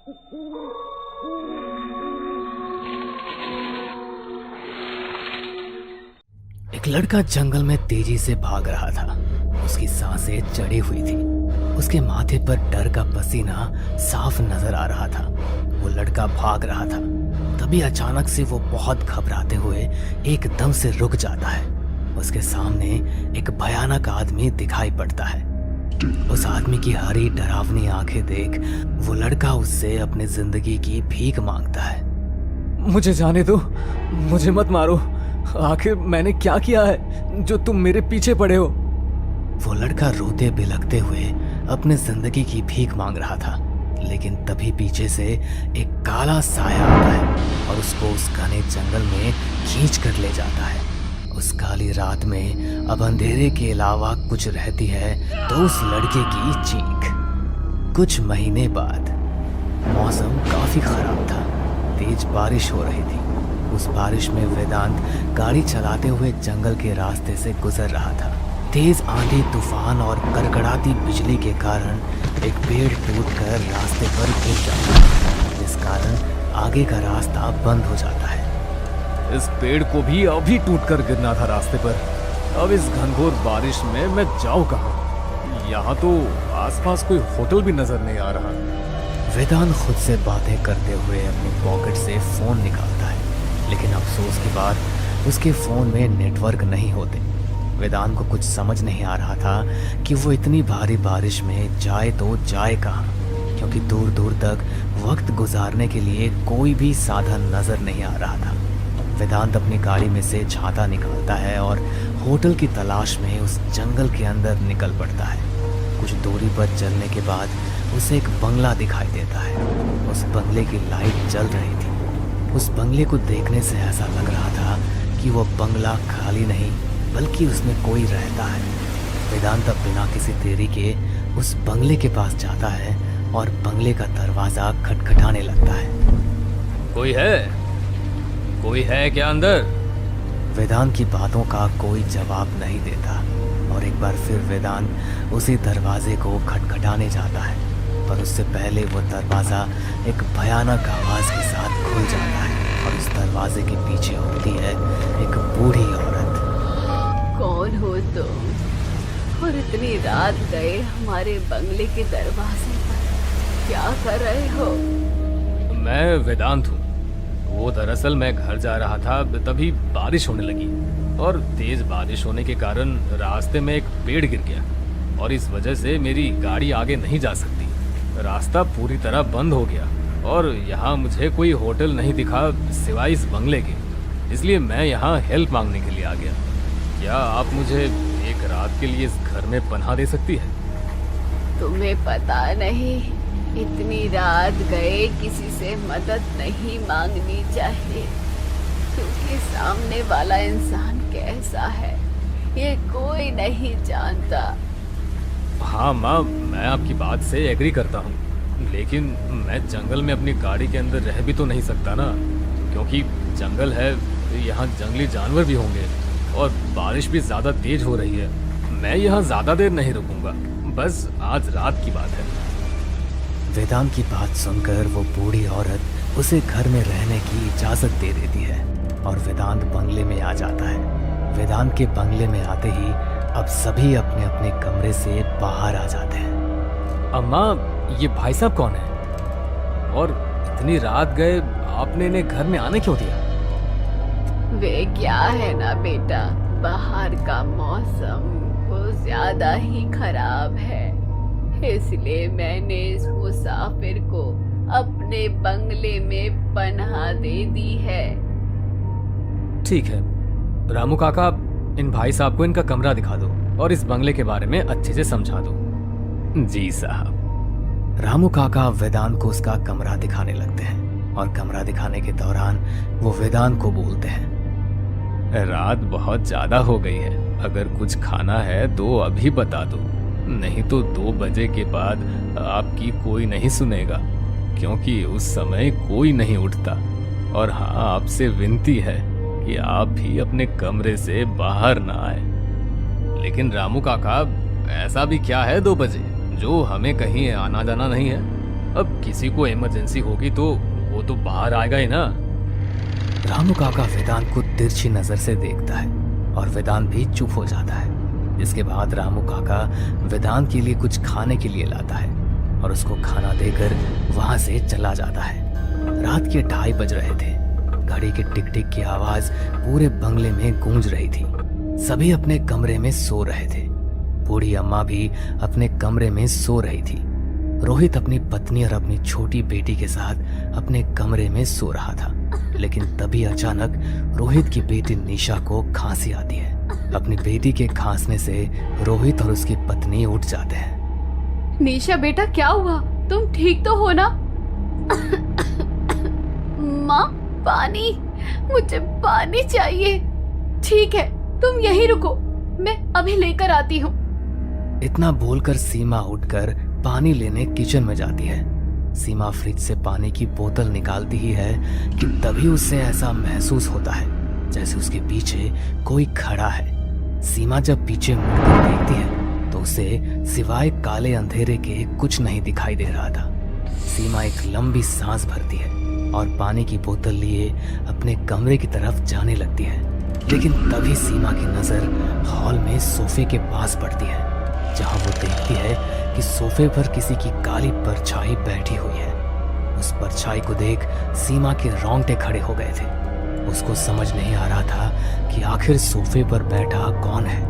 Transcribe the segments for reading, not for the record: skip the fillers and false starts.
एक लड़का जंगल में तेजी से भाग रहा था। उसकी सांसें चढ़ी हुई थी। उसके माथे पर डर का पसीना साफ नजर आ रहा था। वो लड़का भाग रहा था। तभी अचानक से वो बहुत घबराते हुए एकदम से रुक जाता है। उसके सामने एक भयानक आदमी दिखाई पड़ता है। उस आदमी की हरी डरावनी आंखें देख वो लड़का उससे अपनी जिंदगी की भीख मांगता है। मुझे जाने दो, मुझे मत मारो। आखिर मैंने क्या किया है जो तुम मेरे पीछे पड़े हो? वो लड़का रोते बिलखते हुए अपने जिंदगी की भीख मांग रहा था, लेकिन तभी पीछे से एक काला साया आता है और उसको उस घने जंगल में खींच कर ले जाता है। उस काली रात में अब अंधेरे के अलावा कुछ रहती है तो उस लड़के की चीख। कुछ महीने बाद मौसम काफी खराब था। तेज बारिश हो रही थी। उस बारिश में वेदांत गाड़ी चलाते हुए जंगल के रास्ते से गुजर रहा था। तेज आंधी, तूफान और कड़कड़ाती बिजली के कारण एक पेड़ टूटकर रास्ते पर गिर जाता है, जिस कारण आगे का रास्ता बंद हो जाता है। इस पेड़ को भी अभी टूटकर गिरना था रास्ते पर। अब इस घनघोर बारिश में मैं जाऊं कहाँ? यहाँ तो आसपास कोई होटल भी नजर नहीं आ रहा। वेदांत खुद से बातें करते हुए अपनी पॉकेट से फोन निकालता है, लेकिन अफसोस की बात उसके फोन में नेटवर्क नहीं होते। वेदांत को कुछ समझ नहीं आ रहा था कि वो इतनी भारी बारिश में जाए तो जाए कहाँ, क्योंकि दूर दूर तक वक्त गुजारने के लिए कोई भी साधन नजर नहीं आ रहा था। वेदांत अपनी गाड़ी में से छाता निकालता है और होटल की तलाश में उस जंगल के अंदर निकल पड़ता है। कुछ दूरी पर चलने के बाद उसे एक बंगला दिखाई देता है। उस बंगले की लाइट जल रही थी। उस बंगले को देखने से ऐसा लग रहा था कि वो बंगला खाली नहीं बल्कि उसमें कोई रहता है। वेदांत अब बिना किसी देरी के उस बंगले के पास जाता है और बंगले का दरवाजा खटखटाने लगता है। कोई है? कोई है क्या अंदर? वेदांत की बातों का कोई जवाब नहीं देता और एक बार फिर वेदांत उसी दरवाजे को खटखटाने जाता है, पर उससे पहले वो दरवाज़ा एक भयानक आवाज़ के साथ खुल जाता है और उस दरवाजे के पीछे होती है एक बूढ़ी औरत। कौन हो तुम? और इतनी रात गए हमारे बंगले के दरवाजे पर क्या कर रहे हो? मैं वेदांत हूँ। वो दरअसल मैं घर जा रहा था, तभी बारिश होने लगी और तेज बारिश होने के कारण रास्ते में एक पेड़ गिर गया और इस वजह से मेरी गाड़ी आगे नहीं जा सकती। रास्ता पूरी तरह बंद हो गया और यहाँ मुझे कोई होटल नहीं दिखा सिवाय इस बंगले के, इसलिए मैं यहाँ हेल्प मांगने के लिए आ गया। क्या आप मुझे एक रात के लिए इस घर में पनाह दे सकती है? तुम्हें पता नहीं, इतनी रात गए किसी से मदद नहीं मांगनी चाहिए, क्योंकि सामने वाला इंसान कैसा है ये कोई नहीं जानता। हाँ माँ, मैं आपकी बात से एग्री करता हूँ, लेकिन मैं जंगल में अपनी गाड़ी के अंदर रह भी तो नहीं सकता ना, क्योंकि जंगल है, यहाँ जंगली जानवर भी होंगे और बारिश भी ज़्यादा तेज हो रही है। मैं यहाँ ज़्यादा देर नहीं रुकूंगा, बस आज रात की बात है। वेदांत की बात सुनकर वो बूढ़ी औरत उसे घर में रहने की इजाज़त दे देती है और वेदांत बंगले में आ जाता है। वेदांत के बंगले में आते ही अब सभी अपने अपने कमरे से बाहर आ जाते हैं। अम्मा, ये भाई साहब कौन है और इतनी रात गए आपने इन्हें घर में आने क्यों दिया? वे क्या है ना बेटा, बाहर का मौसम कुछ ज्यादा ही खराब है, इसलिए मैंने इस मुसाफिर को अपने बंगले में पनाह दे दी है। ठीक है रामू काका, इन भाई साहब को इनका कमरा दिखा दो और इस बंगले के बारे में अच्छे से समझा दो। जी साहब। रामू काका वेदांत को उसका कमरा दिखाने लगते हैं और कमरा दिखाने के दौरान वो वेदांत को बोलते हैं, रात बहुत ज्यादा हो गई है, अगर कुछ खाना है तो अभी बता दो, नहीं तो 2 बजे के बाद आपकी कोई नहीं सुनेगा, क्योंकि उस समय कोई नहीं उठता। और हाँ, आपसे विनती है कि आप भी अपने कमरे से बाहर ना आए। लेकिन रामू काका, ऐसा भी क्या है 2 बजे जो हमें कहीं आना जाना नहीं है? अब किसी को इमरजेंसी होगी तो वो तो बाहर आएगा ही ना। रामू काका वेदांत को तिरछी नजर से देखता है और वेदांत भी चुप हो जाता है। इसके बाद रामू काका वेदांत के लिए कुछ खाने के लिए लाता है और उसको खाना देकर वहां से चला जाता है। रात के 2:30 बज रहे थे। घड़ी के टिक टिक की आवाज पूरे बंगले में गूंज रही थी। सभी अपने कमरे में सो रहे थे। बूढ़ी अम्मा भी अपने कमरे में सो रही थी। रोहित अपनी पत्नी और अपनी छोटी बेटी के साथ अपने कमरे में सो रहा था। लेकिन तभी अचानक रोहित की बेटी निशा को खांसी आती है। अपनी बेटी के खांसने से रोहित और उसकी पत्नी उठ जाते हैं। निशा बेटा, क्या हुआ? तुम ठीक तो हो ना? माँ, पानी, मुझे पानी चाहिए। ठीक है, तुम यहीं रुको, मैं अभी लेकर आती हूँ। इतना बोलकर सीमा उठकर पानी लेने किचन में जाती है। सीमा फ्रिज से पानी की बोतल निकालती ही है कि तभी उसे ऐसा महसूस होता है जैसे उसके पीछे कोई खड़ा है। सीमा जब पीछे मुड़कर देखती है तो उसे सिवाय काले अंधेरे के कुछ नहीं दिखाई दे रहा था। सीमा एक लंबी सांस भरती है और पानी की बोतल लिए अपने कमरे की तरफ जाने लगती है। लेकिन तभी सीमा की नजर हॉल में सोफे के पास पड़ती है, जहां वो देखती है कि सोफे पर किसी की काली परछाई बैठी हुई है। उस परछाई को देख सीमा के रोंगटे खड़े हो गए थे। उसको समझ नहीं आ रहा था कि आखिर सोफे पर बैठा कौन है।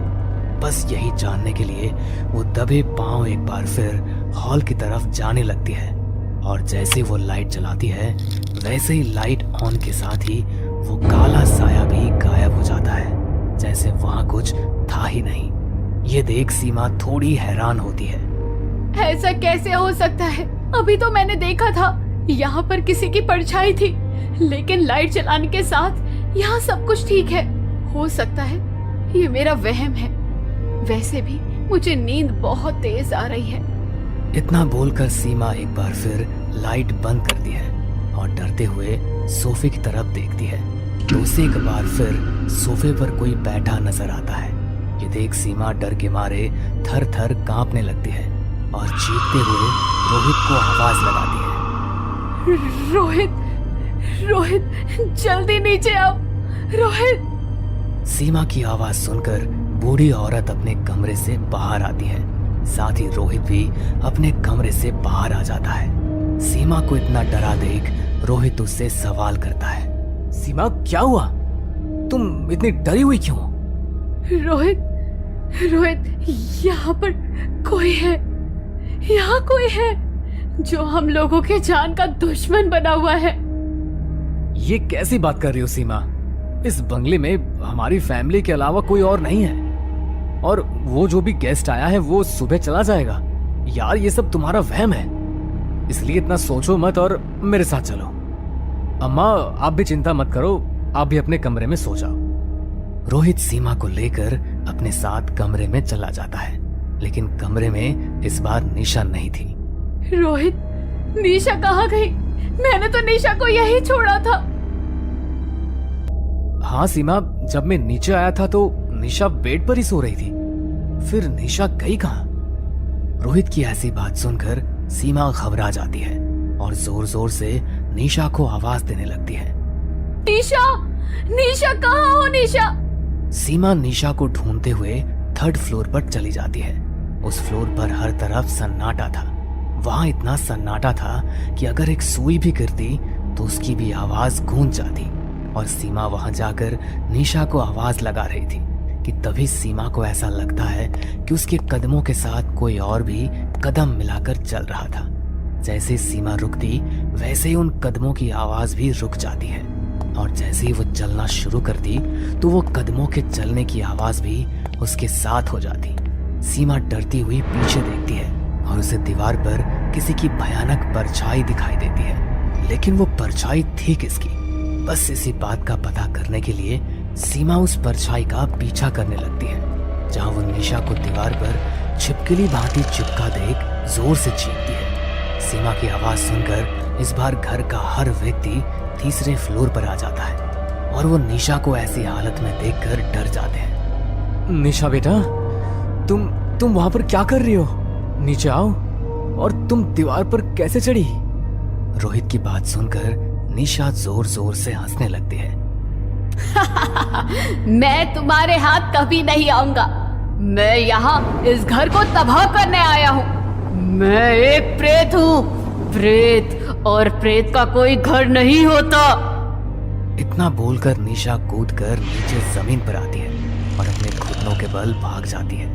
बस यही जानने के लिए वो दबे पांव एक बार फिर हॉल की तरफ जाने लगती है और जैसे वो लाइट जलाती है वैसे ही लाइट ऑन के साथ ही वो काला साया भी गायब हो जाता है, जैसे वहां कुछ था ही नहीं। ये देख सीमा थोड़ी हैरान होती है। ऐसा कैसे हो सकता है? अभी तो मैंने देखा था यहाँ पर किसी की परछाई थी, लेकिन लाइट जलाने के साथ यहाँ सब कुछ ठीक है। हो सकता है ये मेरा वहम है। वैसे भी मुझे नींद बहुत तेज आ रही है। इतना बोलकर सीमा एक बार फिर लाइट बंद करती है और डरते हुए सोफे की तरफ देखती है तो उसे एक बार फिर सोफे पर कोई बैठा नजर आता है। ये देख सीमा डर के मारे थर थर कांपने लगती है और चीखते हुए रोहित को आवाज लगाती है। रोहित, रोहित, जल्दी नीचे आओ। रोहित। सीमा की आवाज सुनकर बूढ़ी औरत अपने कमरे से बाहर आती है। साथ ही रोहित भी अपने कमरे से बाहर आ जाता है। सीमा को इतना डरा देख रोहित उससे सवाल करता है। सीमा, क्या हुआ? तुम इतनी डरी हुई क्यों? रोहित, रोहित, यहाँ पर कोई है। यहाँ कोई है जो हम लोगों के जान का दुश्मन बना हुआ है। ये कैसी बात कर रही हो सीमा? इस बंगले में हमारी फैमिली के अलावा कोई और नहीं है और वो जो भी गेस्ट आया है वो सुबह चला जाएगा। यार, ये सब तुम्हारा वहम है, इसलिए इतना सोचो मत और मेरे साथ चलो। अम्मा, आप भी चिंता मत करो, आप भी अपने कमरे में सो जाओ। रोहित सीमा को लेकर अपने साथ कमरे में चला जाता है, लेकिन कमरे में इस बार निशा नहीं थी। रोहित, निशा कहाँ गई? मैंने तो निशा को यही छोड़ा था। हाँ सीमा, जब मैं नीचे आया था तो निशा बेड पर ही सो रही थी। फिर निशा गई कहाँ? रोहित की ऐसी बात सुनकर सीमा घबरा जाती है और जोर जोर से निशा को आवाज देने लगती है। निशा, निशा कहाँ हो? निशा। सीमा निशा को ढूंढते हुए 3rd फ्लोर पर चली जाती है। उस फ्लोर पर हर तरफ सन्नाटा था। वहां इतना सन्नाटा था कि अगर एक सुई भी गिरती तो उसकी भी आवाज गूंज जाती। और सीमा वहां जाकर निशा को आवाज लगा रही थी कि तभी सीमा को ऐसा लगता है कि उसके कदमों के साथ कोई और भी कदम मिलाकर चल रहा था। जैसे सीमा रुकती वैसे ही उन कदमों की आवाज भी रुक जाती है और जैसे ही वो चलना शुरू करती तो वो कदमों के चलने की आवाज भी उसके साथ हो जाती। सीमा डरती हुई पीछे देखती है और उसे दीवार पर किसी की भयानक परछाई दिखाई देती है, लेकिन वो परछाई थी किसकी? बस इसी बात का पता करने के लिए सीमा उस परछाई का पीछा करने लगती है, जहां वो निशा को दीवार पर छिपकली भांति चिपका देख जोर से चीखती है। सीमा की आवाज सुनकर इस बार घर का हर व्यक्ति 3रे फ्लोर पर आ जाता है और वो निशा को ऐसी हालत में देखकर डर जाते हैं। निशा बेटा, तुम वहां पर क्या कर रही हो? नीचे आओ और तुम दीवार पर कैसे चढ़ी? रोहित की बात सुनकर निशा जोर जोर से हंसने लगती है। मैं तुम्हारे हाथ कभी नहीं आऊंगा। मैं यहाँ इस घर को तबाह करने आया हूँ। मैं एक प्रेत हूँ। प्रेत और प्रेत का कोई घर नहीं होता। इतना बोलकर निशा कूदकर नीचे जमीन पर आती है और अपने घुटनों के बल भाग जाती है।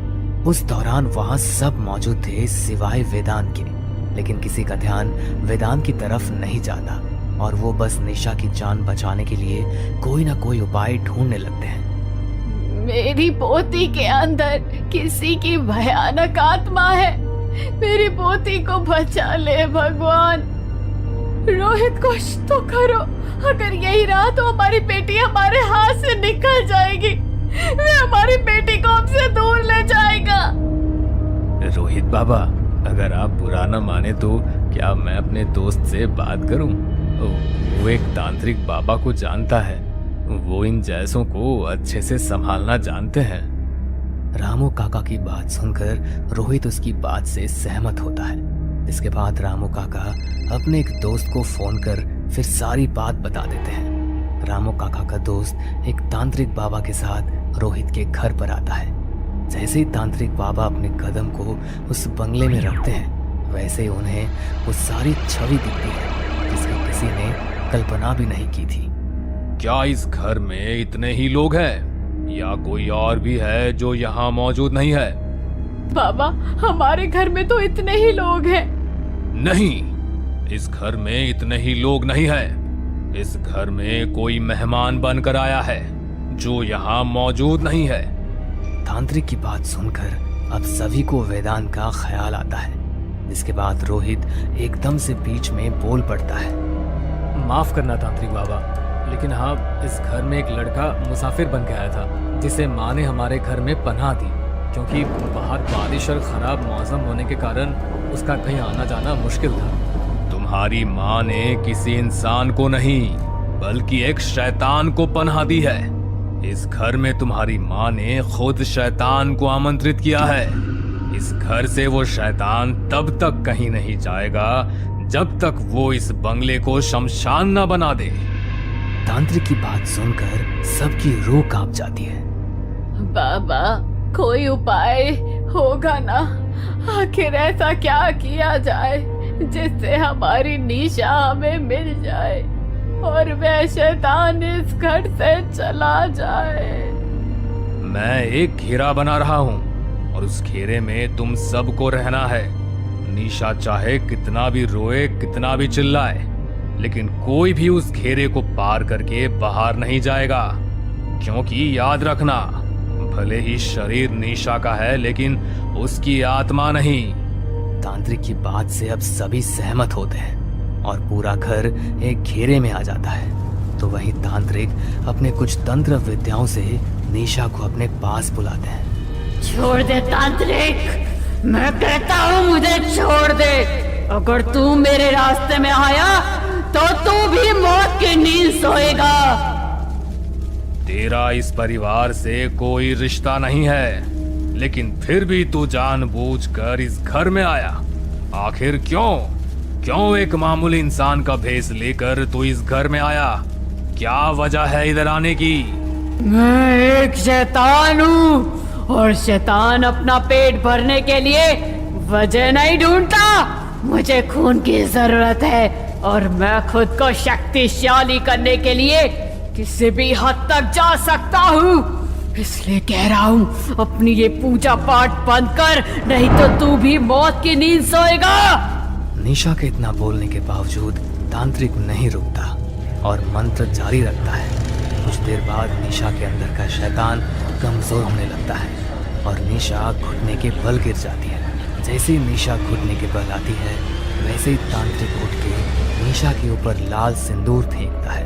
उस दौरान वहां सब मौजूद थे सिवाय वेदांत के, लेकिन किसी का ध्यान वेदांत की तरफ नहीं जाता और वो बस निशा की जान बचाने के लिए कोई ना कोई उपाय ढूंढने लगते हैं। मेरी पोती के अंदर किसी की भयानक आत्मा है। मेरी पोती को बचा ले भगवान। रोहित कुछ तो करो। अगर यही रहा तो हमारी बेटी हमारे हाथ से निकल जाएगी। वे हमारी बेटी को हमसे दूर ले जाएगा। रोहित बाबा, अगर आप बुरा न माने तो क्या मैं अपने दोस्त से बात करूं? वो एक तांत्रिक बाबा को जानता है। वो इन जैसों को अच्छे से संभालना जानते हैं। रामू काका की बात सुनकर रोहित उसकी बात से सहमत होता है। इसके बाद रामू काका अपने एक दोस्त को फोन कर फिर सारी बात बता देते हैं। रामू काका का दोस्त एक तांत्रिक बाबा के साथ रोहित के घर पर आता है। जैसे ही तांत्रिक बाबा अपने कदम को उस बंगले में रखते हैं, वैसे ही उन्हें वो सारी छवि दिखती है जिसकी किसी ने कल्पना भी नहीं की थी। क्या इस घर में इतने ही लोग हैं या कोई और भी है जो यहाँ मौजूद नहीं है? बाबा, हमारे घर में तो इतने ही लोग हैं। नहीं, इस घर में इतने ही लोग नहीं है। इस घर में कोई मेहमान बनकर आया है जो यहाँ मौजूद नहीं है। तांत्रिक की बात सुनकर अब सभी को वेदांत का ख्याल आता है। इसके बाद रोहित एकदम से बीच में बोल पड़ता है। माफ करना तांत्रिक बाबा, लेकिन हाँ, इस घर में एक लड़का मुसाफिर बन के आया था जिसे माँ ने हमारे घर में पनाह दी, क्योंकि बाहर बारिश और खराब मौसम होने के कारण उसका कहीं आना जाना मुश्किल था। तुम्हारी माँ ने किसी इंसान को नहीं बल्कि एक शैतान को पनाह दी है। इस घर में तुम्हारी माँ ने खुद शैतान को आमंत्रित किया है। इस घर से वो शैतान तब तक कहीं नहीं जाएगा जब तक वो इस बंगले को शमशान न बना दे। तांत्रिक की बात सुनकर सबकी रूह कांप जाती है। बाबा, कोई उपाय होगा ना? आखिर ऐसा क्या किया जाए जिससे हमारी निशा हमें मिल जाए और वह शैतान इस घर से चला जाए। मैं एक घेरा बना रहा हूँ और उस घेरे में तुम सबको रहना है। निशा चाहे कितना भी रोए, कितना भी चिल्लाए, लेकिन कोई भी उस घेरे को पार करके बाहर नहीं जाएगा, क्योंकि याद रखना, भले ही शरीर निशा का है लेकिन उसकी आत्मा नहीं। तांत्रिक की बात से अब सभी सहमत होते हैं और पूरा घर एक घेरे में आ जाता है। तो वहीं तांत्रिक अपने कुछ तंत्र विद्याओं से निशा को अपने पास बुलाते हैं। छोड़ दे तांत्रिक, मैं कहता हूँ मुझे छोड़ दे। अगर तू मेरे रास्ते में आया तो तू भी मौत की नींद सोएगा। तेरा इस परिवार से कोई रिश्ता नहीं है, लेकिन फिर भी तू जानबूझकर इस घर में आया। आखिर क्यों एक मामूली इंसान का भेष लेकर तू इस घर में आया? क्या वजह है इधर आने की? मैं एक शैतान हूँ और शैतान अपना पेट भरने के लिए वजह नहीं ढूंढता। मुझे खून की जरूरत है और मैं खुद को शक्तिशाली करने के लिए किसी भी हद तक जा सकता हूँ। इसलिए कह रहा हूँ, अपनी ये पूजा पाठ बंद कर, नहीं तो तू भी मौत की नींद सोएगा। निशा के इतना बोलने के बावजूद तांत्रिक नहीं रुकता और मंत्र जारी रखता है। कुछ देर बाद निशा के अंदर का शैतान कमजोर होने लगता है और निशा घुटने के बल गिर जाती है। जैसे ही निशा घुटने के बल आती है, वैसे ही तांत्रिक उठ के निशा के ऊपर लाल सिंदूर फेंकता है।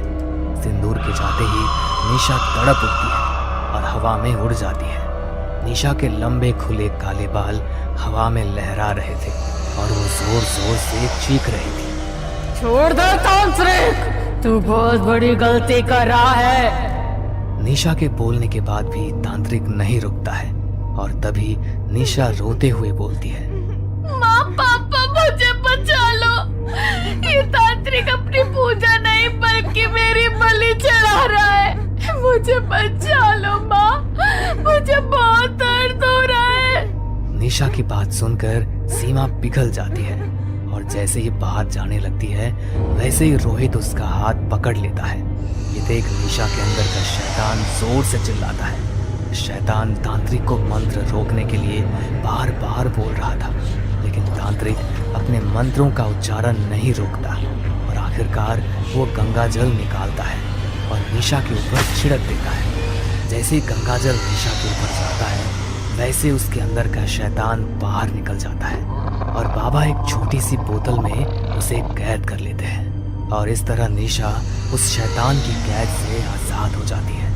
सिंदूर के जाते ही निशा तड़प उठती है और हवा में उड़ जाती है। निशा के लंबे खुले काले बाल हवा में लहरा रहे थे और वो जोर जोर से चीख रही थी। छोड़ दे तांत्रिक, तू बहुत बड़ी गलती कर रहा है। निशा के बोलने के बाद भी तांत्रिक नहीं रुकता है और तभी निशा रोते हुए बोलती है, माँ पापा मुझे बचा लो। ये तांत्रिक अपनी पूजा नहीं बल्कि मेरी बलि चढ़ा रहा है। मुझे बचा लो माँ, मुझे बहुत दर्द हो रहा है। निशा की बात सुनकर सीमा पिघल जाती है और जैसे ही बाहर जाने लगती है वैसे ही रोहित उसका हाथ पकड़ लेता है। ये देख निशा के अंदर का शैतान जोर से चिल्लाता है। शैतान तांत्रिक को मंत्र रोकने के लिए बार बार बोल रहा था, लेकिन तांत्रिक अपने मंत्रों का उच्चारण नहीं रोकता और आखिरकार वो गंगा जल निकालता है और निशा के ऊपर छिड़क देता है। जैसे ही गंगा जल निशा के ऊपर जाता है वैसे उसके अंदर का शैतान बाहर निकल जाता है और बाबा एक छोटी सी बोतल में उसे कैद कर लेते हैं और इस तरह निशा उस शैतान की कैद से आजाद हो जाती है।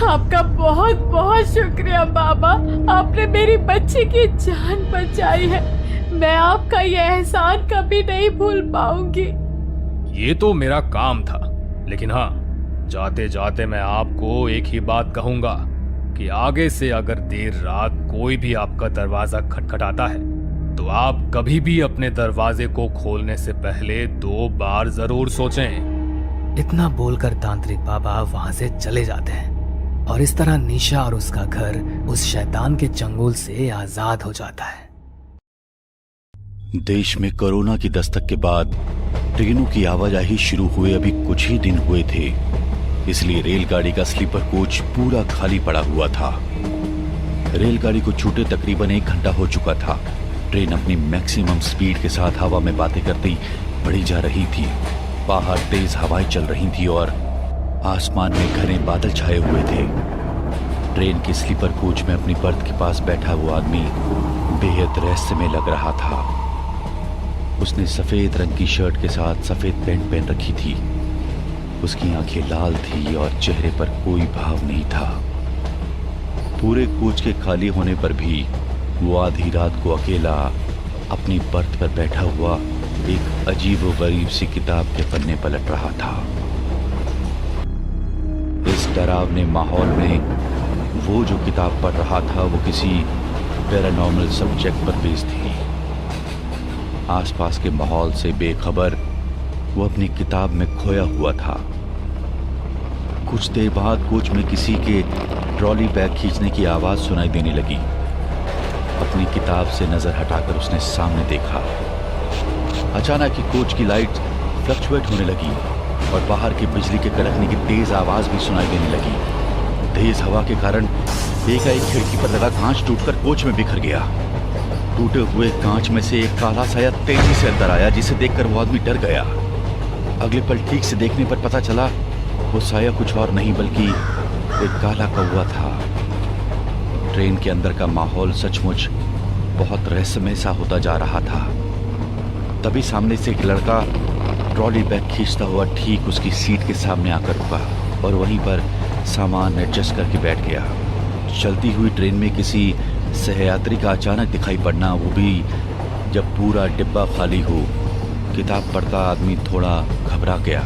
आपका बहुत बहुत शुक्रिया बाबा, आपने मेरी बच्ची की जान बचाई है। मैं आपका यह एहसान कभी नहीं भूल पाऊंगी। ये तो मेरा काम था, लेकिन हाँ, जाते जाते मैं आपको एक ही बात कहूंगा कि आगे से अगर देर रात कोई भी आपका दरवाजा खटखटाता है तो आप कभी भी अपने दरवाजे को खोलने से पहले 2 बार जरूर सोचें। इतना बोलकर तांत्रिक बाबा वहां से चले जाते हैं और इस तरह निशा और उसका घर उस शैतान के चंगुल से आजाद हो जाता है। देश में कोरोना की दस्तक के बाद ट्रेनों की आवाजाही शुरू हुए अभी कुछ ही दिन हुए थे, इसलिए रेलगाड़ी का स्लीपर कोच पूरा खाली पड़ा हुआ था। रेलगाड़ी को छूटे तकरीबन 1 घंटा हो चुका था। ट्रेन अपनी मैक्सिमम स्पीड के साथ हवा में बातें करती बढ़ी जा रही थी। बाहर तेज हवाएं चल रही थी और आसमान में घने बादल छाए हुए थे। ट्रेन के स्लीपर कोच में अपनी बर्थ के पास बैठा हुआ आदमी बेहद रहस्यमय लग रहा था। उसने सफेद रंग की शर्ट के साथ सफेद पैंट पहन रखी थी। उसकी आंखें लाल थी और चेहरे पर कोई भाव नहीं था। पूरे कोच के खाली होने पर भी वो आधी रात को अकेला अपनी बर्थ पर बैठा हुआ एक अजीबोगरीब सी किताब के पन्ने पलट रहा था। इस डरावने माहौल में वो जो किताब पढ़ रहा था वो किसी पैरानॉर्मल सब्जेक्ट पर बेस्ड थी। आसपास के माहौल से बेखबर वो अपनी किताब में खोया हुआ था। कुछ देर बाद कोच में किसी के ट्रॉली बैग खींचने की आवाज सुनाई देने लगी। अपनी किताब से नजर हटाकर उसने सामने देखा। अचानक ही कोच की लाइट फ्लक्चुएट होने लगी और बाहर की बिजली के कड़कने की तेज आवाज भी सुनाई देने लगी। तेज हवा के कारण एकाएक खिड़की पर लगा कांच टूटकर कोच में बिखर गया। टूटे हुए कांच में से एक काला साया तेजी से अंदर आया, जिसे देखकर वो आदमी डर गया। अगले पल ठीक से देखने पर पता चला वो साया कुछ और नहीं बल्कि एक काला कौवा था। ट्रेन के अंदर का माहौल सचमुच बहुत रहस्यमय सा होता जा रहा था। तभी सामने से एक लड़का ट्रॉली बैग खींचता हुआ ठीक उसकी सीट के सामने आकर रुका और वहीं पर सामान एडजस्ट करके बैठ गया। चलती हुई ट्रेन में किसी सहयात्री का अचानक दिखाई पड़ना, वो भी जब पूरा डिब्बा खाली हो। किताब पढ़ता आदमी थोड़ा घबरा गया।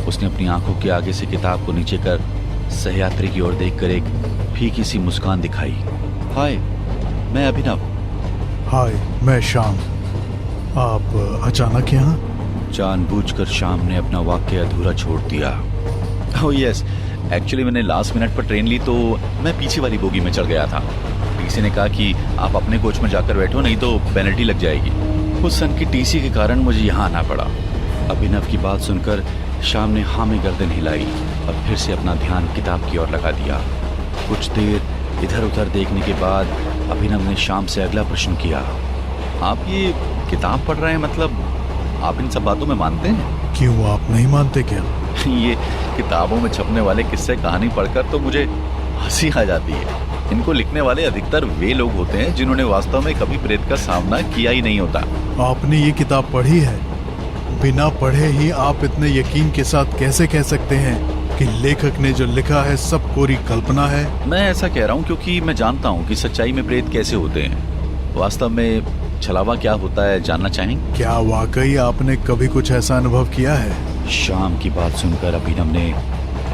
उसने अपनी आंखों के आगे से किताब को नीचे कर सहयात्री की ओर देखकर एक फीकी सी मुस्कान दिखाई। हाय, मैं अभिनव। हाय, मैं श्याम। आप अचानक यहाँ? जानबूझकर श्याम ने अपना वाक्य अधूरा छोड़ दिया। ओह यस, एक्चुअली मैंने लास्ट मिनट पर ट्रेन ली तो मैं पीछे वाली बोगी में चढ़ गया था। टीसी ने कहा कि आप अपने कोच में जाकर बैठो, नहीं तो पेनल्टी लग जाएगी। उस सन की टीसी के कारण मुझे यहाँ आना पड़ा। अभिनव की बात सुनकर श्याम ने हाँ में गर्दन हिलाई और फिर से अपना ध्यान किताब की ओर लगा दिया। कुछ देर इधर उधर देखने के बाद अभिनव ने श्याम से अगला प्रश्न किया। आप ये किताब पढ़ रहे हैं, मतलब आप इन सब बातों में मानते हैं? क्यों, आप नहीं मानते क्या? ये किताबों में छपने वाले किस्से कहानी पढ़कर तो मुझे हंसी आ जाती है। इनको लिखने वाले अधिकतर वे लोग होते हैं जिन्होंने वास्तव में कभी प्रेत का सामना किया ही नहीं होता। आपने ये किताब पढ़ी है? बिना पढ़े ही आप इतने यकीन के साथ कैसे कह सकते हैं कि लेखक ने जो लिखा है सब कोरी कल्पना है? मैं ऐसा कह रहा हूँ क्योंकि मैं जानता हूँ कि सच्चाई में प्रेत कैसे होते हैं। वास्तव में छलावा क्या होता है, जानना चाहेंगे? क्या वाकई आपने कभी कुछ ऐसा अनुभव किया है? श्याम की बात सुनकर अभिनव ने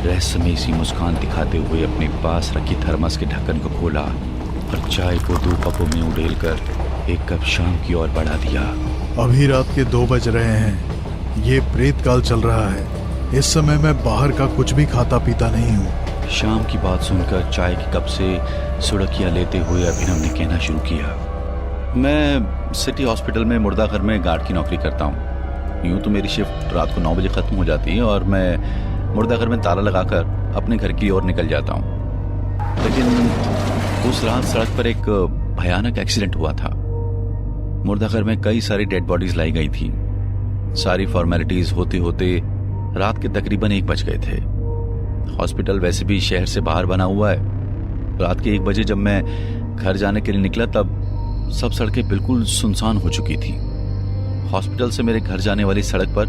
रहस्यमय सी मुस्कान दिखाते हुए अपने पास रखी थर्मस के ढक्कन को खोला और चाय को 2 कपों में उड़ेलकर एक कप शाम की ओर बढ़ा दिया। अभी रात के 2 बज रहे हैं। ये प्रेत काल चल रहा है। इस समय मैं बाहर का कुछ भी खाता पीता नहीं हूँ। शाम की बात सुनकर चाय के कप से सुड़कियाँ लेते हुए अभिनव ने कहना शुरू किया। मैं सिटी हॉस्पिटल में मुर्दाघर में गार्ड की नौकरी करता हूँ। यूँ तो मेरी शिफ्ट रात को 9 बजे ख़त्म हो जाती है और मैं मुर्दाघर में ताला लगाकर अपने घर की ओर निकल जाता हूँ। लेकिन उस रात सड़क पर एक भयानक एक्सीडेंट हुआ था। मुर्दाघर में कई सारी डेड बॉडीज लाई गई थी। सारी फॉर्मेलिटीज होते होते रात के तकरीबन 1 बज गए थे। हॉस्पिटल वैसे भी शहर से बाहर बना हुआ है। रात के 1 बजे जब मैं घर जाने के लिए निकला तब सब सड़कें बिल्कुल सुनसान हो चुकी थी। हॉस्पिटल से मेरे घर जाने वाली सड़क पर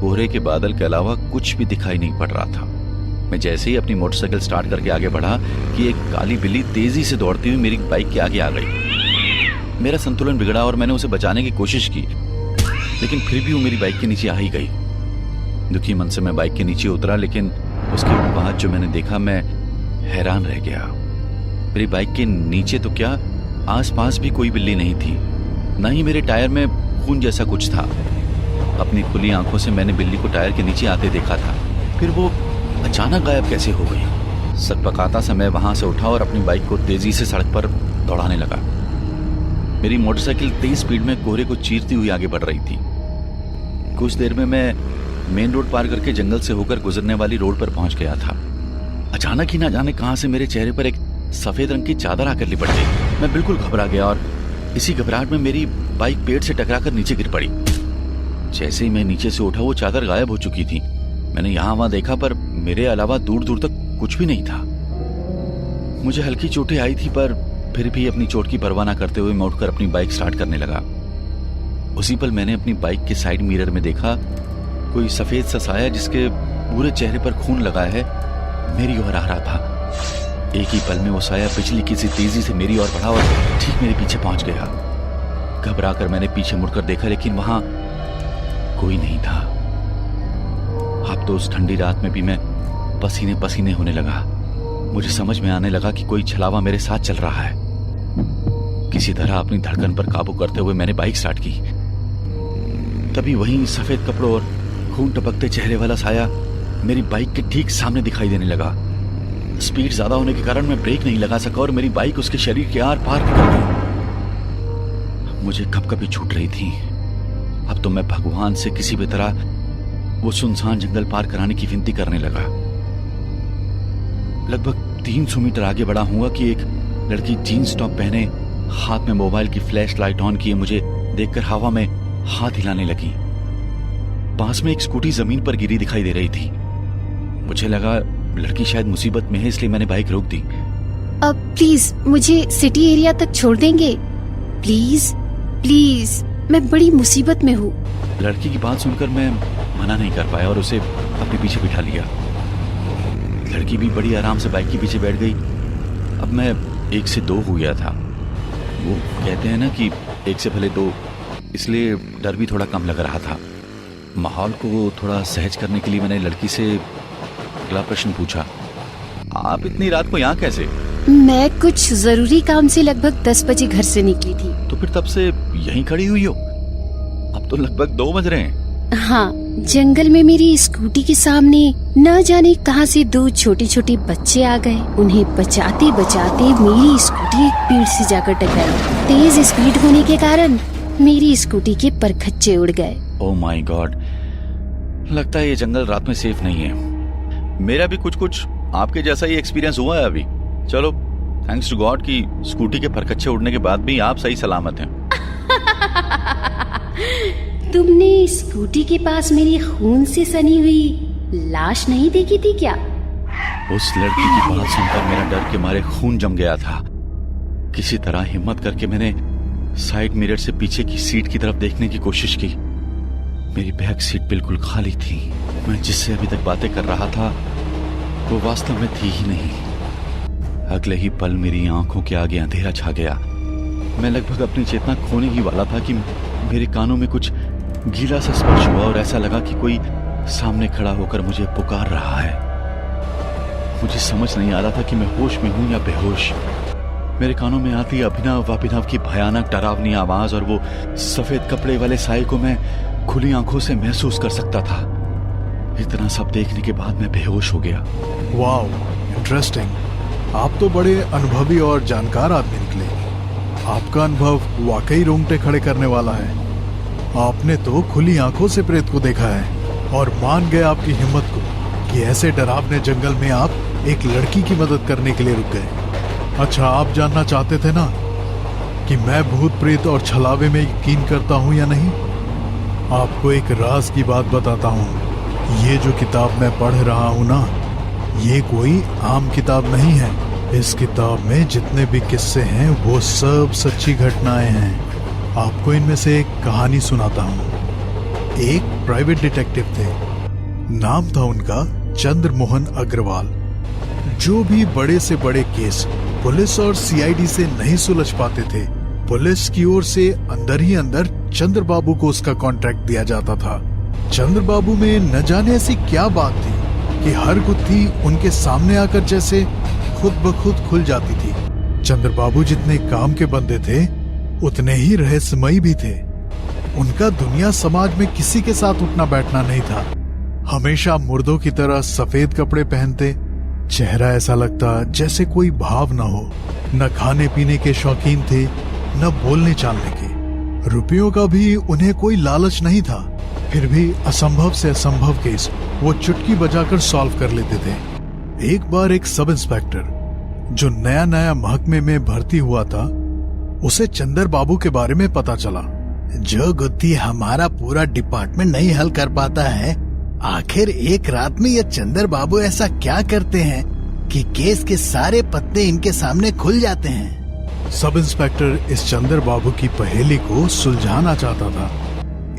कोहरे के बादल के अलावा कुछ भी दिखाई नहीं पड़ रहा था। मैं जैसे ही अपनी मोटरसाइकिल स्टार्ट करके आगे बढ़ा कि एक काली बिल्ली तेजी से दौड़ती हुई मेरी बाइक के आगे आ गई। मेरा संतुलन बिगड़ा और मैंने उसे बचाने की कोशिश की, लेकिन फिर भी वो मेरी बाइक के नीचे आ ही गई। दुखी मन से मैं बाइक के नीचे उतरा, लेकिन उसके बाद जो मैंने देखा मैं हैरान रह गया। मेरी बाइक के नीचे तो क्या, आसपास भी कोई बिल्ली नहीं थी, न ही मेरे टायर में खून जैसा कुछ था। अपनी खुली आंखों से मैंने बिल्ली को टायर के नीचे आते देखा था, फिर वो अचानक गायब कैसे हो गई। सकपकाता सा मैं वहां से उठा और अपनी बाइक को तेजी से सड़क पर दौड़ाने लगा। मेरी मोटरसाइकिल तेज स्पीड में कोहरे को चीरती हुई आगे बढ़ रही थी। कुछ देर में मैं मेन रोड पार करके जंगल से होकर गुजरने वाली रोड पर पहुंच गया था। अचानक ही ना जाने कहां से मेरे चेहरे पर एक सफेद रंग की चादर आकर लिपट गई। मैं बिल्कुल घबरा गया और इसी घबराहट में मेरी बाइक पेड़ से टकराकर नीचे गिर पड़ी। जैसे ही मैं नीचे से उठा वो चादर गायब हो चुकी थी। मैंने यहाँ वहां देखा पर मेरे अलावा दूर दूर तक कुछ भी नहीं था। मुझे हल्की चोटें आई थी पर फिर भी अपनी चोट की परवाह न करते हुए मैं उठकर अपनी बाइक स्टार्ट करने लगा। उसी पल मैंने अपनी बाइक के साइड मिरर में देखा कोई सफेद सा साया जिसके पूरे चेहरे पर खून लगा है मेरी ओर आ रहा था। एक ही पल में वो साया बिजली की सी तेजी से मेरी ओर बढ़ा और ठीक मेरे पीछे पहुंच गया। घबरा कर मैंने पीछे मुड़कर देखा, लेकिन वहां कोई नहीं था। अब तो उस ठंडी रात में भी मैं पसीने पसीने होने लगा। मुझे समझ में आने लगा कि कोई छलावा मेरे साथ चल रहा है। किसी तरह अपनी धड़कन पर काबू करते हुए मैंने बाइक स्टार्ट की। तभी वहीं सफेद कपड़ों और खून टपकते चेहरे वाला साया मेरी बाइक के ठीक सामने दिखाई देने लगा। स्पीड ज्यादा होने के कारण मैं ब्रेक नहीं लगा सका और मेरी बाइक उसके शरीर के आर पार निकल गई। मुझे कपकपी छूट रही थी। अब तो मैं भगवान से किसी भी तरह वो सुनसान जंगल पार कराने की विनती करने लगा। लगभग 300 मीटर आगे बढ़ा हुआ कि एक लड़की जीन्स टॉप पहने हाथ में मोबाइल की फ्लैश लाइट ऑन किए मुझे देखकर हवा में हाथ हिलाने लगी। पास में एक स्कूटी जमीन पर गिरी दिखाई दे रही थी। मुझे लगा लड़की शायद मुसीबत में है, इसलिए मैंने बाइक रोक दी। अब प्लीज मुझे सिटी एरिया तक छोड़ देंगे? प्लीज प्लीज, मैं बड़ी मुसीबत में हूँ। लड़की की बात सुनकर मैं मना नहीं कर पाया और उसे अपने पीछे बिठा लिया। लड़की भी बड़ी आराम से बाइक के पीछे बैठ गई। अब मैं 1 से 2 हो गया था। वो कहते हैं ना कि 1 से भले 2, इसलिए डर भी थोड़ा कम लग रहा था। माहौल को थोड़ा सहज करने के लिए मैंने लड़की से अगला प्रश्न पूछा, आप इतनी रात को यहाँ कैसे? मैं कुछ जरूरी काम से लगभग 10 बजे घर से निकली थी। तो फिर तब से यहीं खड़ी हुई हो? अब तो लगभग 2 बज रहे हैं। हाँ, जंगल में मेरी स्कूटी के सामने न जाने कहां से 2 छोटे छोटे बच्चे आ गए। उन्हें बचाते बचाते मेरी स्कूटी एक पेड़ से जाकर टकराई। तेज स्पीड होने के कारण मेरी स्कूटी के परखच्चे उड़ गए। ओह माय गॉड, लगता है ये जंगल रात में सेफ नहीं है। मेरा भी कुछ आपके जैसा ही एक्सपीरियंस हुआ है अभी। चलो, थैंक्स टू गॉड कि स्कूटी के परखच्चे उड़ने के बाद भी आप सही सलामत हैं। तुमने स्कूटी के पास मेरी खून से सनी हुई लाश नहीं देखी थी क्या? उस लड़की की बात सुनकर मेरा डर के मारे खून जम गया था। किसी तरह हिम्मत करके मैंने साइड मिरर से पीछे की सीट की तरफ देखने की कोशिश की। मेरी बैक सीट बिल्कुल खाली थी। मैं जिससे अभी तक बातें कर रहा था वो वास्तव में थी ही नहीं। अगले ही पल मेरी आंखों के आगे अंधेरा छा गया। मैं लगभग अपनी चेतना खोने ही वाला था कि मेरे कानों में कुछ गीला सा स्पर्श हुआ और ऐसा लगा कि कोई सामने खड़ा होकर मुझे पुकार रहा है। मुझे समझ नहीं आ रहा था कि मैं होश में हूं या बेहोश। मेरे कानों में आती अभिनव अभिनव की भयानक डरावनी आवाज और वो सफेद कपड़े वाले साए को मैं खुली आंखों से महसूस कर सकता था। इतना सब देखने के बाद मैं बेहोश हो गया। Wow, interesting. आप तो बड़े अनुभवी और जानकार आदमी निकले। आपका अनुभव वाकई रोंगटे खड़े करने वाला है। आपने तो खुली आंखों से प्रेत को देखा है और मान गए आपकी हिम्मत को कि ऐसे डरावने जंगल में आप एक लड़की की मदद करने के लिए रुक गए। अच्छा, आप जानना चाहते थे ना कि मैं भूत प्रेत और छलावे में यकीन करता हूं या नहीं? आपको एक राज की बात बताता हूं। ये जो किताब मैं पढ़ रहा हूं ना, ये कोई आम किताब नहीं है। इस किताब में जितने भी किस्से हैं वो सब सच्ची घटनाएं हैं। आपको इनमें से एक कहानी सुनाता हूं। एक प्राइवेट डिटेक्टिव थे, नाम था उनका चंद्रमोहन अग्रवाल। जो भी बड़े से बड़े केस पुलिस और सीआईडी से नहीं सुलझ पाते थे, पुलिस की ओर से अंदर ही अंदर चंद्रबाबू को उसका कॉन्ट्रैक्ट दिया जाता था। चंद्रबाबू में न जाने ऐसी क्या बात थी कि हर गुत्थी उनके सामने आकर जैसे खुद ब खुद खुल जाती थी। चंद्रबाबू जितने काम के बंदे थे उतने ही रहस्यमयी भी थे। उनका दुनिया समाज में किसी के साथ उठना बैठना नहीं था। हमेशा मुर्दों की तरह सफेद कपड़े पहनते, चेहरा ऐसा लगता जैसे कोई भाव न हो। न खाने पीने के शौकीन थे, न बोलने चालने के। रुपयों का भी उन्हें कोई लालच नहीं था। फिर भी असंभव से असंभव केस वो चुटकी बजाकर सॉल्व कर लेते थे। एक बार एक सब इंस्पेक्टर जो नया नया महकमे में भर्ती हुआ था, उसे चंदर बाबू के बारे में पता चला। जो गुत्थी हमारा पूरा डिपार्टमेंट नहीं हल कर पाता है, आखिर एक रात में ये चंदर बाबू ऐसा क्या करते हैं कि केस के सारे पत्ते इनके सामने खुल जाते हैं। सब इंस्पेक्टर इस चंदर बाबू की पहेली को सुलझाना चाहता था,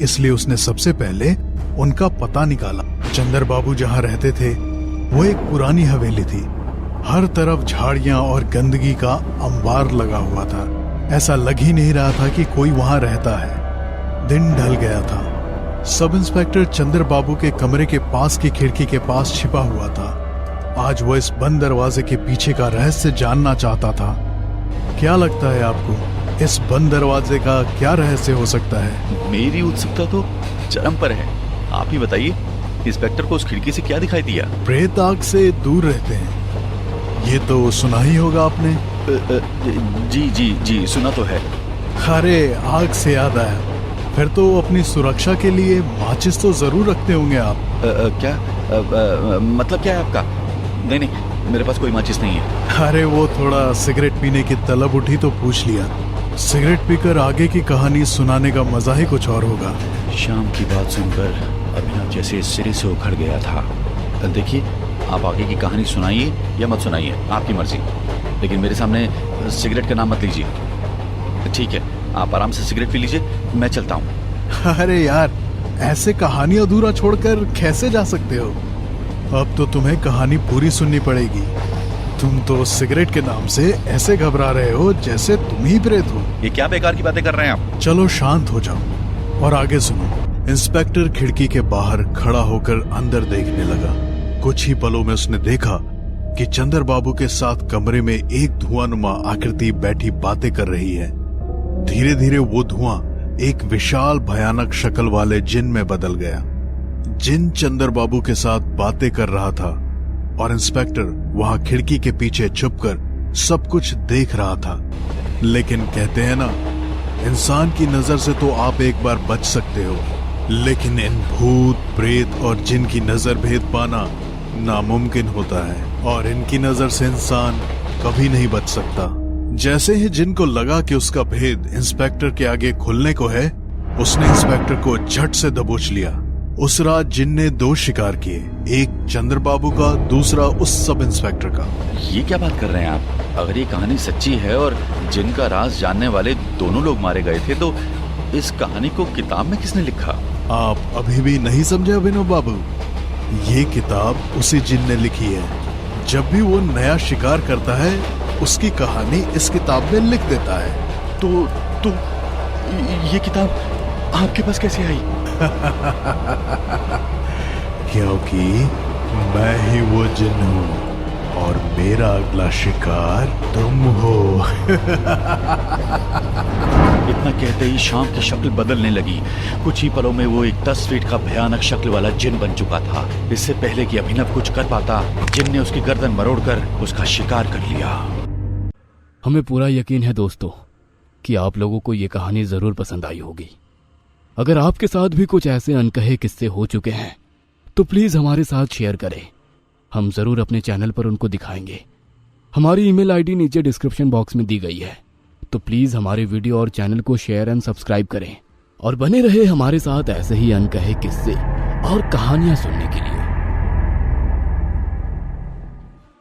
इसलिए उसने सबसे पहले उनका पता निकाला। चंदर बाबू जहाँ रहते थे वो एक पुरानी हवेली थी। हर तरफ झाड़ियां और गंदगी का अंबार लगा हुआ था। ऐसा लग ही नहीं रहा था कि कोई वहां रहता है। दिन ढल गया था। सब इंस्पेक्टर चंदर बाबू के कमरे के पास की खिड़की के पास छिपा हुआ था। आज वो इस बंद दरवाजे के पीछे का रहस्य जानना चाहता था। क्या लगता है आपको, इस बंद दरवाजे का क्या रहस्य हो सकता है? मेरी उत्सुकता तो चरम पर है। आप ही बताइए, इंस्पेक्टर को उस खिड़की से क्या दिखाई दिया? प्रेत आग से दूर रहते हैं, ये तो सुना ही होगा आपने। जी जी जी, सुना तो है। अरे आग से याद आया, फिर तो अपनी सुरक्षा के लिए माचिस तो जरूर रखते होंगे आप। क्या मतलब क्या है आपका? नहीं नहीं, मेरे पास कोई माचिस नहीं है। अरे वो थोड़ा सिगरेट पीने की तलब उठी तो पूछ लिया। सिगरेट पीकर आगे की कहानी सुनाने का मजा ही कुछ और होगा। शाम की बात सुनकर अभिनव जैसे सिरे से उखड़ गया था। देखिए, आप आगे की कहानी सुनाइए या मत सुनाइए, आपकी मर्जी, लेकिन मेरे सामने सिगरेट का नाम मत लीजिए। ठीक है, आप आराम से सिगरेट पी लीजिए, मैं चलता हूँ। अरे यार, ऐसे कहानी अधूरा छोड़कर कैसे जा सकते हो? अब तो तुम्हें कहानी पूरी सुननी पड़ेगी। तुम तो सिगरेट के नाम से ऐसे घबरा रहे हो जैसे तुम ही प्रेत हो। ये क्या बेकार की बातें कर रहे हैं आप? चलो शांत हो जाओ और आगे सुनो। इंस्पेक्टर खिड़की के बाहर खड़ा होकर अंदर देखने लगा। कुछ ही पलों में उसने देखा कि चंदर बाबू के साथ कमरे में एक धुआंनुमा आकृति बैठी बातें कर रही है। धीरे धीरे वो धुआं एक विशाल भयानक शक्ल वाले जिन में बदल गया। जिन चंदर बाबू के साथ बातें कर रहा था और इंस्पेक्टर वहां खिड़की के पीछे छुपकर सब कुछ देख रहा था। लेकिन कहते हैं ना, इंसान की नजर से तो आप एक बार बच सकते हो, लेकिन इन भूत प्रेत और जिन की नजर भेद पाना नामुमकिन होता है, और इनकी नजर से इंसान कभी नहीं बच सकता। जैसे ही जिन को लगा कि उसका भेद इंस्पेक्टर के आगे खुलने को है, उसने इंस्पेक्टर को झट से दबोच लिया। उस रात जिन ने 2 शिकार किए, एक चंद्र बाबू का, दूसरा उस सब इंस्पेक्टर का। ये क्या बात कर रहे हैं आप? अगर ये कहानी सच्ची है और जिन का राज जानने वाले दोनों लोग मारे गए थे, तो इस कहानी को किताब में किसने लिखा? आप अभी भी नहीं समझे अभिनव बाबू? ये किताब उसी जिन ने लिखी है। जब भी वो नया शिकार करता है, उसकी कहानी इस किताब में लिख देता है। तो ये किताब आपके पास कैसे आई? क्योंकि मैं ही वो जिन हूँ और मेरा अगला शिकार तुम हो। इतना कहते ही शाम की शक्ल बदलने लगी। कुछ ही पलों में वो एक 10 फीट का भयानक शक्ल वाला जिन बन चुका था। इससे पहले कि अभिनव कुछ कर पाता, जिन ने उसकी गर्दन मरोड़कर उसका शिकार कर लिया। हमें पूरा यकीन है दोस्तों कि आप लोगों को ये कहानी जरूर पसंद आई होगी। अगर आपके साथ भी कुछ ऐसे अनकहे किस्से हो चुके हैं तो प्लीज हमारे साथ शेयर करें। हम जरूर अपने चैनल पर उनको दिखाएंगे। हमारी ईमेल आईडी नीचे डिस्क्रिप्शन बॉक्स में दी गई है, तो प्लीज हमारे वीडियो और चैनल को शेयर एंड सब्सक्राइब करें और बने रहे हमारे साथ ऐसे ही अनकहे किस्से और कहानियां सुनने के लिए।